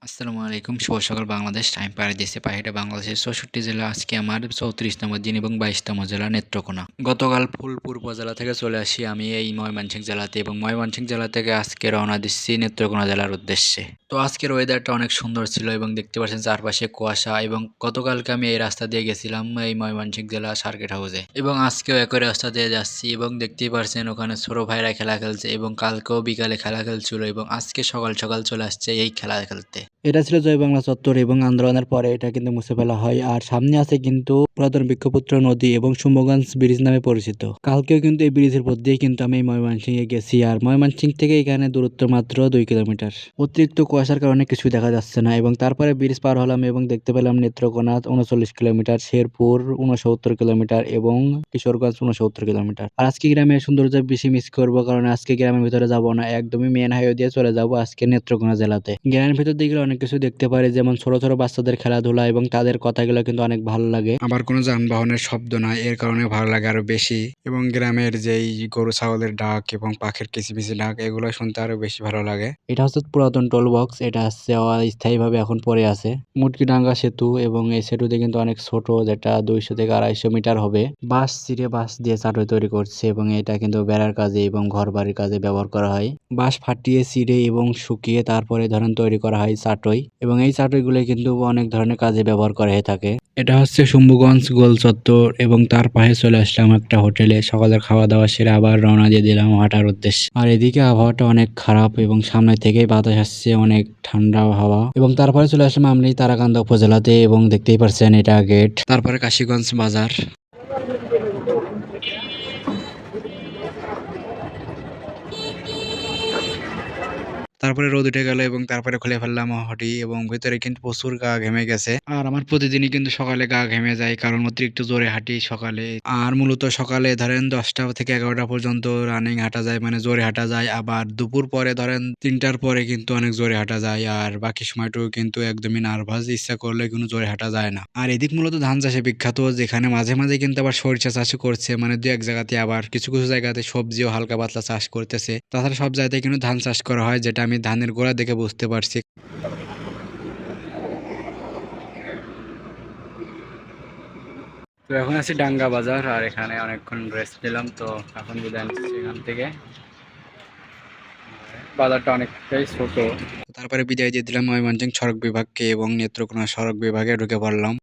আসসালামু আলাইকুম। শুভ সকাল বাংলাদেশ। টাইম পাড়ি দিচ্ছে পাখিটা বাংলাদেশের ৬৪ জেলা। আজকে আমার ৩৪তম দিন এবং ২২তম জেলা নেত্রকোনা। গতকাল ফুলপুর উপজেলা থেকে চলে আসি আমি এই ময়মনসিংহ জেলাতে এবং ময়মনসিংহ জেলা থেকে আজকে রওনা দিচ্ছি নেত্রকোনা জেলার উদ্দেশ্যে। তো আজকের ওয়েদারটা অনেক সুন্দর ছিল এবং দেখতে পাচ্ছেন চারপাশে কুয়াশা এবং গতকালকে আমি এই রাস্তা দিয়ে গেছিলাম এই ময়মনসিংহ জেলা সার্কিট হাউসে এবং আজকেও একই রাস্তা দিয়ে যাচ্ছি এবং দেখতেই পারছেন ওখানে ছোট ভাইরা খেলা খেলছে এবং কালকেও বিকালে খেলা খেলছিল এবং আজকে সকাল সকাল চলে আসছে এই খেলা খেলতে। এটা ছিল জয় বাংলা চত্বর এবং আন্দোলনের পরে এটা কিন্তু মুছে ফেলা হয়। আর সামনে আছে কিন্তু পুরাতন বৃক্ষপুত্র নদী এবং সুম্বগঞ্জ ব্রিজ নামে পরিচিত। কালকেও কিন্তু এই ব্রিজের উপর দিয়ে কিন্তু আমি ময়মনসিংহে গেছি আর ময়মনসিংহ থেকে এখানে দূরত্ব মাত্র 2 কিলোমিটার। অতিরিক্ত কুয়াশার কারণে কিছুই দেখা যাচ্ছে না এবং তারপরে ব্রিজ পার হলাম এবং দেখতে পেলাম নেত্রকোনা 39 কিলোমিটার, শেরপুর 69 কিলোমিটার এবং কিশোরগঞ্জ 69 কিলোমিটার। আর আজকে গ্রামের সৌন্দর্য বেশি মিস করবো কারণ আজকে গ্রামের ভিতরে যাব না, একদমই মেন হাইওয়ে দিয়ে চলে যাব আজকে নেত্রকোনা জেলাতে। গ্রামের ভিতর দিয়ে অনেক কিছু দেখতে পারি, যেমন ছোট ছোট বাচ্চাদের খেলাধুলা এবং তাদের কথাগুলো কিন্তু অনেক ভালো লাগে। আবার কোনো যানবাহনের শব্দ নাই, এর কারণে ভালো লাগে আরো বেশি। এবং গ্রামের যেই গরু ছাগলের ডাক এবং পাখির কিচিমিচি ডাক এগুলো শুনতে আরো বেশি ভালো লাগে। এটা হচ্ছে পুরাতন টোল বক্স, এটা হচ্ছে অস্থায়ী ভাবে এখন পড়ে আছে। মুটকিডাঙ্গা সেতু এবং এই সেতুতে কিন্তু অনেক ছোট, যেটা 200 থেকে 250 মিটার হবে। বাঁশ চিরে বাঁশ দিয়ে চাটই তৈরি করছে এবং এটা কিন্তু বেড়ার কাজে এবং ঘর বাড়ির কাজে ব্যবহার করা হয়। বাঁশ ফাটিয়ে চিরে এবং শুকিয়ে তারপরে ধরেন তৈরি করা হয় চাটই এবং এই চাটইগুলো কিন্তু অনেক ধরনের কাজে ব্যবহার করা হয়ে থাকে। এটা হচ্ছে শম্ভুগঞ্জ গোল চত্বর এবং তার পাশে চলে আসলাম একটা হোটেলে। সকালের খাওয়া দাওয়া সেরে আবার রওনা দিয়ে দিলাম হাঁটার উদ্দেশ্যে। আর এদিকে আবহাওয়াটা অনেক খারাপ এবং সামনে থেকেই বাতাস আসছে, অনেক ঠান্ডা হাওয়া। এবং তারপরে চলে আসলাম আমি তারাকান্দা উপজেলাতে এবং দেখতেই পারছেন এটা গেট, তারপরে কাশীগঞ্জ বাজার। তারপরে রোদ উঠে গেল এবং তারপরে খুলে ফেললাম হুডি এবং ভিতরে কিন্তু প্রচুর গা ঘেমে গেছে। আর আমার প্রতিদিনই কিন্তু সকালে গা ঘেমে যায় কারণ অতিরিক্ত জোরে হাঁটি সকালে। আর মূলত সকালে ধরেন 10টা থেকে 11টা পর্যন্ত রানিং হাঁটা যায়, মানে জোরে হাঁটা যায়। আবার দুপুর পরে ধরেন 3টার পরে কিন্তু অনেক জোরে হাঁটা যায় আর বাকি সময়টুকু কিন্তু একদমই নার্ভাস, ইচ্ছা করলে কিন্তু জোরে হাঁটা যায় না। আর এদিক মূলত ধান চাষে বিখ্যাত, যেখানে মাঝে মাঝে কিন্তু আবার সরিষা চাষ করছে, মানে 2-1 জায়গাতে, আবার কিছু কিছু জায়গাতে সবজিও হালকা পাতলা চাষ করতেছে। তাছাড়া সব জায়গায় কিন্তু ধান চাষ করা হয়, যেটা আমি ধানের গোড়া দেখে বুঝতে পারছি। তো এখন আছি ডাঙ্গা বাজার আর এখানে অনেকক্ষণ রেস্ট নিলাম, তো এখন বিদায় নিচ্ছি এখান থেকে। বাজারটা অনেকটাই ছোট। তারপরে বিদায় দিয়ে দিলাম ময়মনসিংহ সড়ক বিভাগকে এবং নেত্রকোনা সড়ক বিভাগে ঢুকে পড়লাম।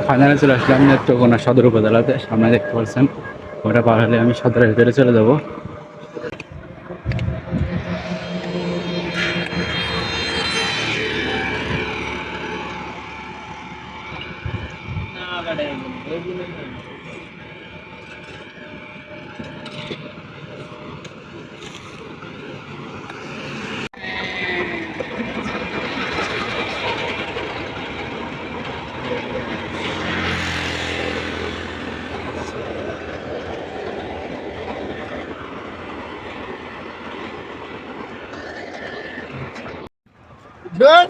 ফাইনালে চলে আসলাম নেত্রকোনা সদর উপজেলাতে। সামনে দেখতে পাচ্ছেন, ওটা পার হলে আমি সদরের ভিতরে চলে যাবো। চাকুয়া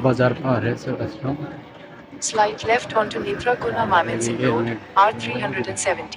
বাজার পার হয়ে চলে আসলাম। Slide left onto Netrakoona Mymensingh Road, R370.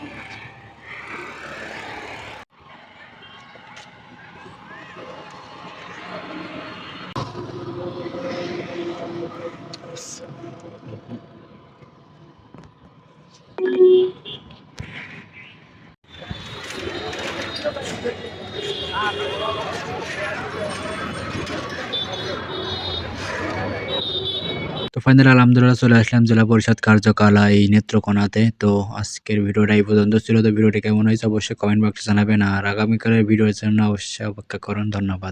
তো ফাইনালি আলহামদুলিল্লাহ চলে আসলাম জেলা পরিষদ কার্যকালয় এই নেত্রকোনাতে। তো আজকের ভিডিওটা এই পর্যন্ত ছিল। তো ভিডিওটি কেমন হয়েছে অবশ্যই কমেন্ট বক্সে জানাবেন, আর আগামীকালের ভিডিওর জন্য অবশ্যই অপেক্ষা করুন। ধন্যবাদ।